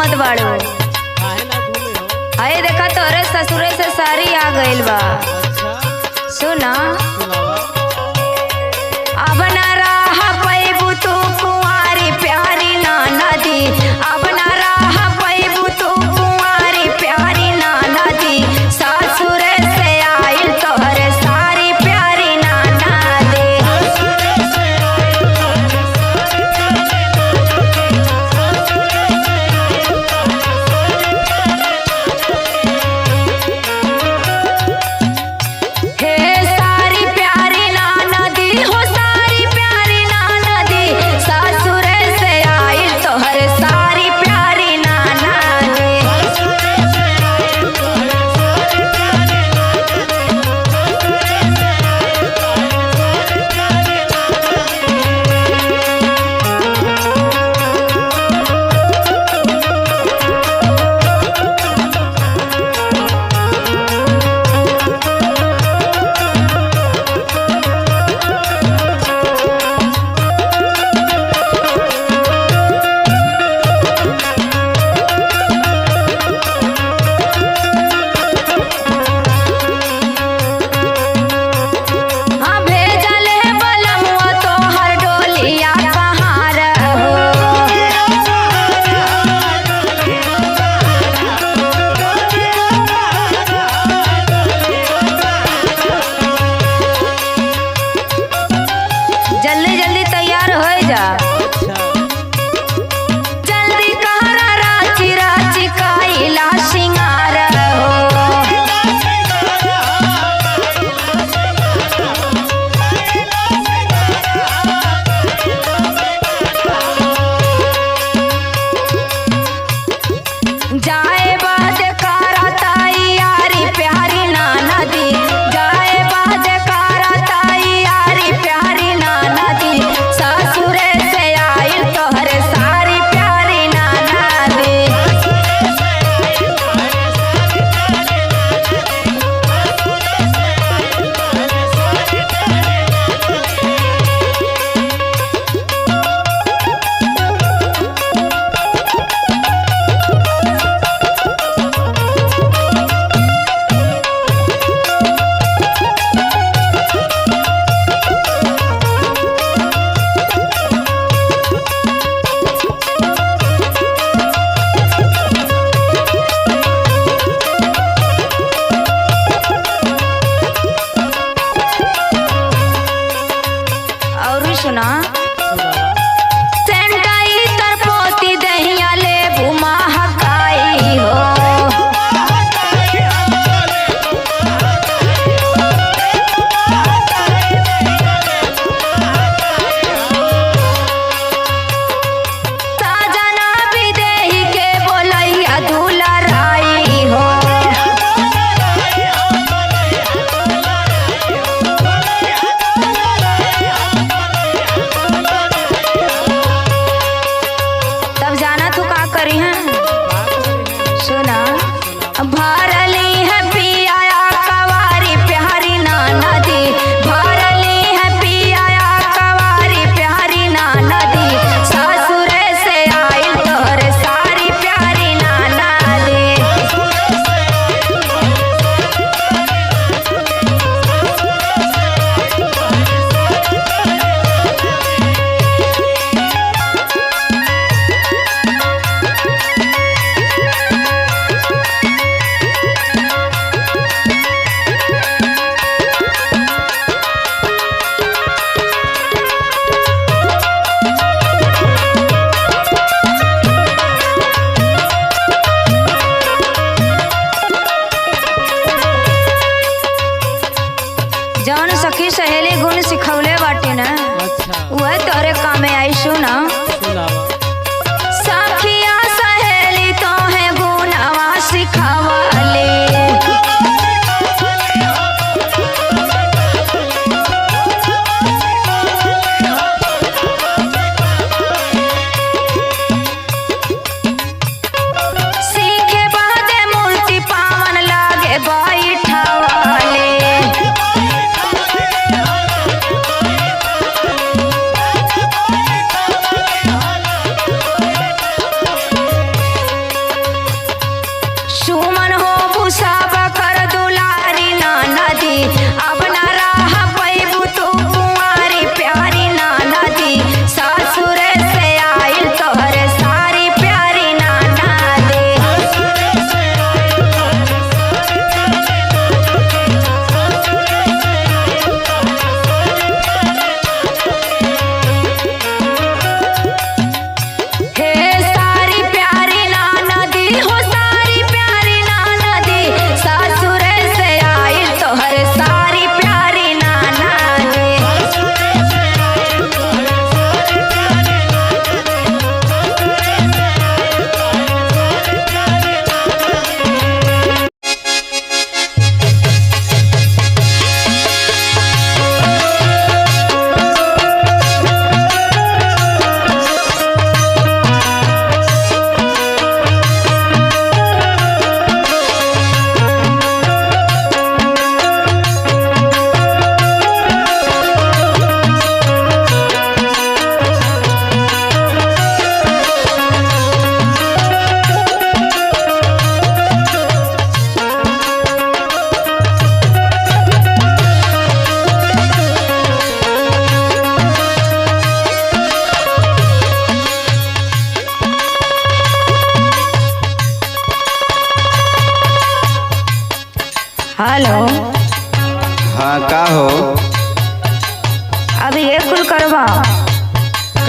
घूमत बाड़ू। काहे ना घूमे हो? अरे देखा तोरे ससुरे से सारी आ गइल बा। अच्छा सुना सुनावा। अब न रह पैबू तू कुंवारी प्यारी नाना दी। अब न रह पैबू तू कुंवारी प्यारी नाना दी। ससुरे से आइल तोहरे सारी प्यारी नाना दी। हे सारी प्यारी नाना दी हो सारी प्यारी नाना दी। ससुरे से आइल तोहरे सारी प्यारी नाना दी। हाँ भेजले बलमुआ तोहर डोलिया कहाँ रहो। जल्दी जल्दी तैयार हो जा। अच्छा जल्दी कहरा राची राची काइला सिंगार हो। जाए बाद करा तैयारी प्यारी नाना दी। जाए बाद करा तैयारी प्यारी नाना दी। ससुरे से आइल तोहरे सारी प्यारी नाना दी। और सुना सुनावा। सेंटाई तरपोती दहिया ले बुमा हकाई हो। साजना विदेही के बोलैया दुलाराई हो। तब जाना तू का करी है। सुना भरली है पिया कवारी प्यारी नाना दी। भरली है पिया कवारी प्यारी नाना दी। ससुरे से आइल तोहरे सारी प्यारी नाना दी। जौन सखी सहेली गुण सिखौले बाटे ना अच्छा वह तोरे कामे आई। सुना सुनावा। सखिया सहेली तो है गुणवा सिखावले। सीखे बादे मूर्ति पावन लागे बैठावले।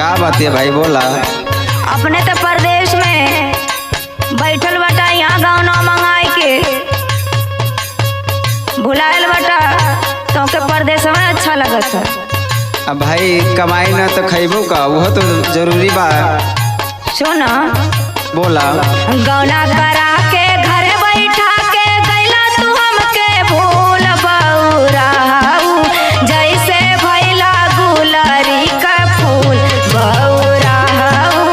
का बात है भाई बोला। अपने तो परदेश में बैठल बटा, यहाँ गाँव ना मंगाई के भुलायल बटा, तो के परदेश में अच्छा लगत है। अब भाई कमाई ना तो खैबो का, वो तो जरूरी बा। सुना बोला। गौना करा के घर बैठा के गैला तू हमके भूल बउराऊ, जैसे भैला गुलरी का फूल बउराऊ।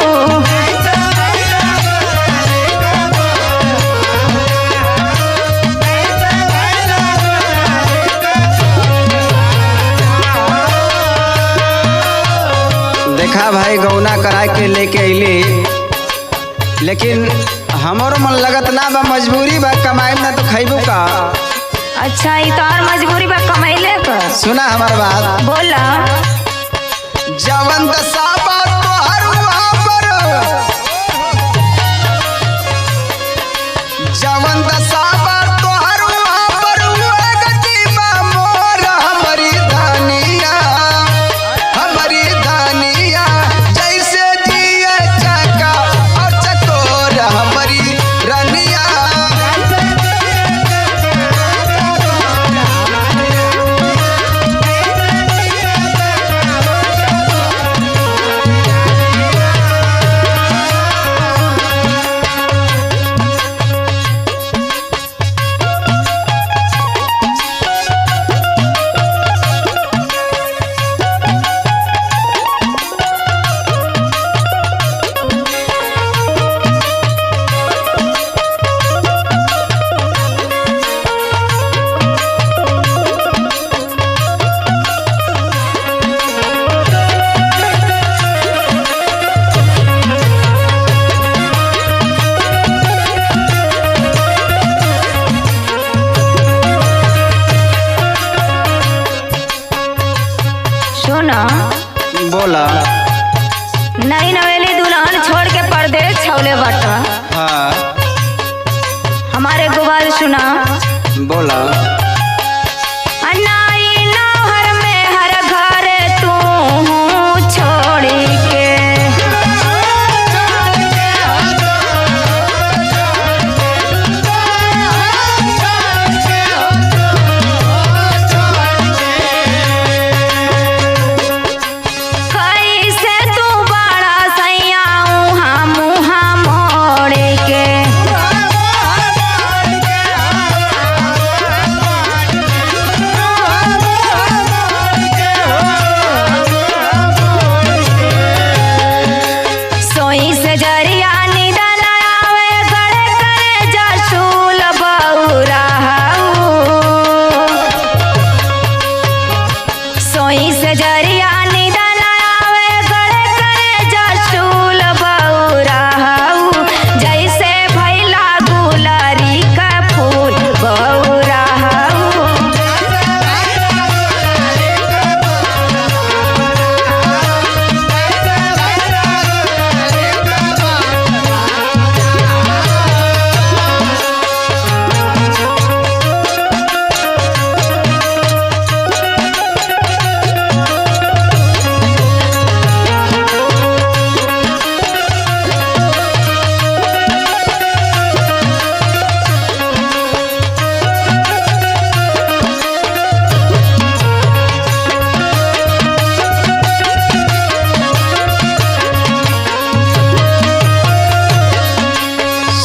देखा भाई गौना करा के लेके अली, लेकिन हमारो मन लगत ना बा, मजबूरी बा, कमाई ना तो खैबो का। अच्छा ये तो और मजबूरी बा कमैले का। सुना हमार बात। बोला। जवन दशा बा तोहर वहाँ पर, जवन दशा बा तोहर वहाँ पर, हुआ गति बा मोर हमारी धनिया, हमारी धनिया। जैसे दिए चका और चकोर हमारी रनिया। सुना। बोला। नई नवेली दुल्हन छोड़ के परदेश छौले बटा। हाँ हमारे गुबाल सुना। बोला। नाई नौहर में हर घर तू छोड़ी के, कैसे तू बड़ा सैया उहाँ मुहा मोड़ के। सोई से जरिया निदन आवे गड़े करे जसूल बउराऊ, सोई से जरिया निदन आवे गड़े करे जसूल बउराऊ, जैसे भैला गुलरी का फूल बउराऊ।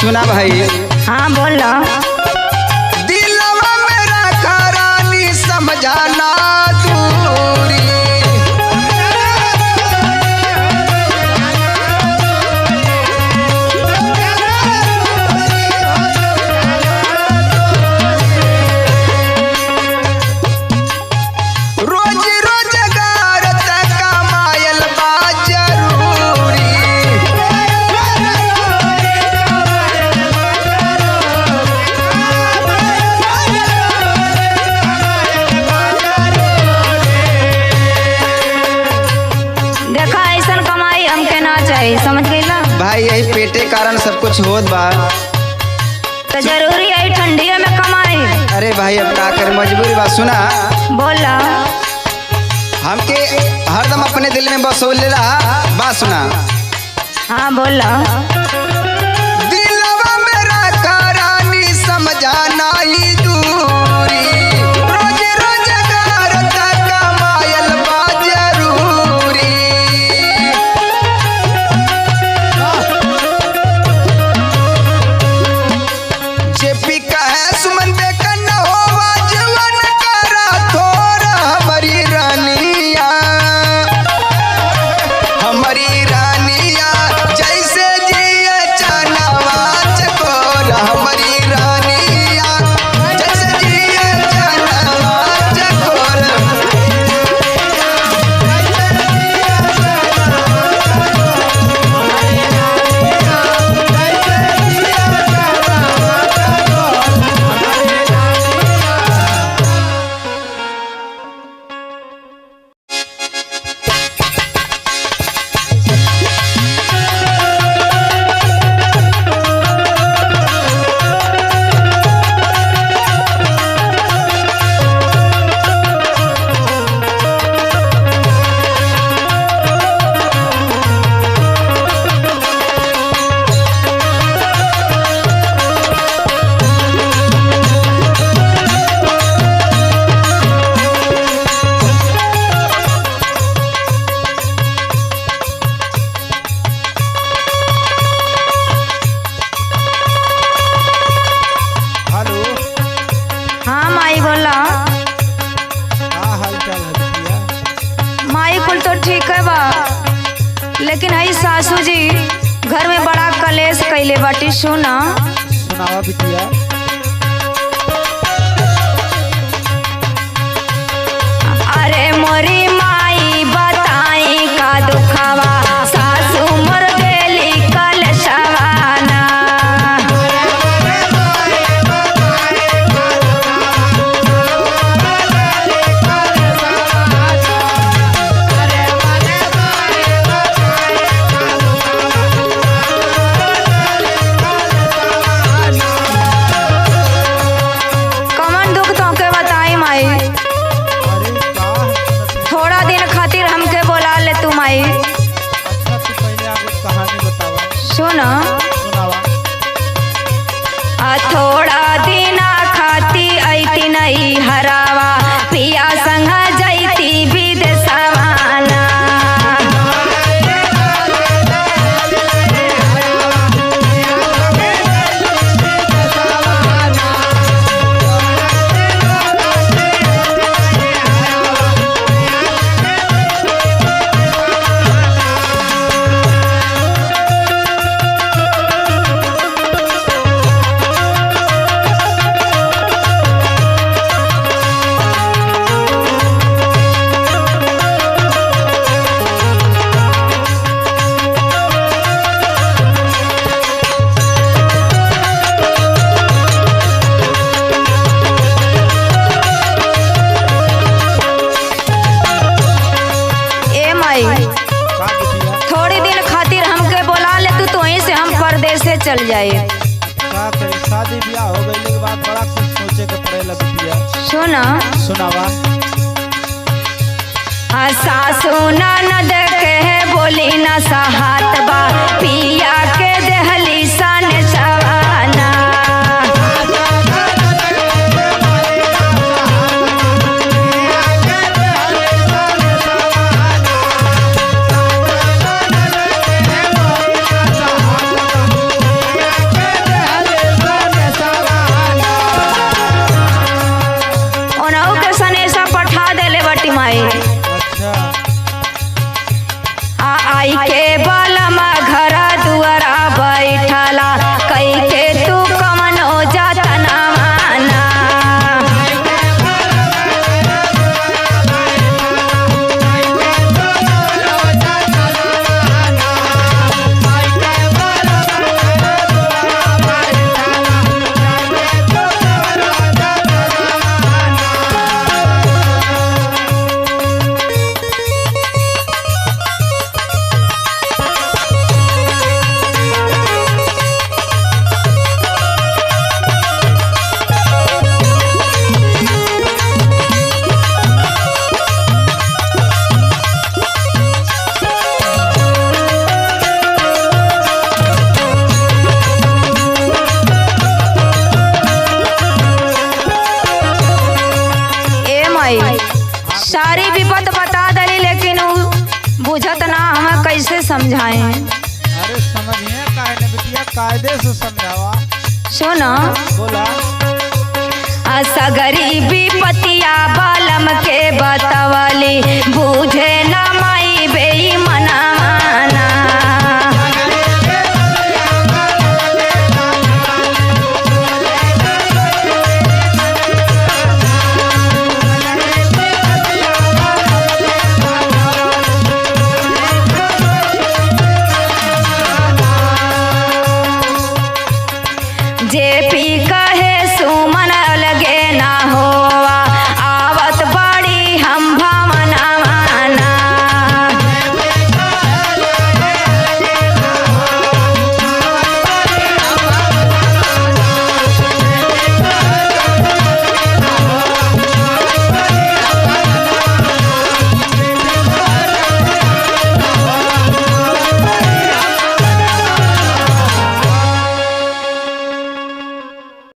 सुना भाई। हाँ बोला। दिलवा मेरा करानी समझाना दूरी, रोज रोजगार तक कमायल बा जरूरी। देखा ऐसा कमाई हमके ना चाहिए, समझ गईला। भाई यही पेटे कारण सब कुछ होत बा। तो जरूरी है ठंडिया में कमाई। अरे भाई अब का कर, मजबूरी बा। सुना। बोला। हमके हरदम अपने दिल में बसोले रहा। बात सुना। हाँ बोलो। दिलवा मेरा करानी समझाना ही दूरी, रोज रोजगार तक कमायल बा जरूरी। जेपी कहे सुमन बेकन होवा जीवन करा थोड़ा हमारी रानिया, हमारी रानिया जैसे जिए चनावा चकोर, हमारी रानिया जैसे जिए चनावा चकोर। हाँ माई बोला। माई कुल तो ठीक है बा, लेकिन हई सासू जी घर में बड़ा कलेश कैले बाटी। सुना। सुनावा बिटिया। अरे मोरी माई बताई का दुखावा, सासू मर गेली कलशवाना। कमन दुख तोके बताई माई, अरे का थोड़ा दिन खातिर हमके बोला ले तू माई। अच्छा तू पहले आगे कहानी बतावा। सुन। सुनावा। थोड़ा दिन खाती ऐती नहीं हरावा, पिया संग जैती विदेशवाना। ए माई, का बिटिया। थोड़ी दिन खातिर हमके बोला ले तू, तो वहीं से हम परदेश से चल जाए। का करे शादी ब्याह हो गई के बाद बड़ा कुछ सोचे के पड़ेला बिटिया। सुन। सुनावा। सासू ननद के बोली न सहात बा, पिया के देहली सन सवाना। ओनहु के सनेसा पठा देले बटी माई। अच्छा आई के बलमा घर दुआरा बैठला, कई के तू कमनो जतना माना। हम कैसे समझाएं? अरे समझिए काहे ने बिटिया, कायदे से समझावा। सुनो बोला। सगरी विपतिया बालम के बतवली, बूझे न माई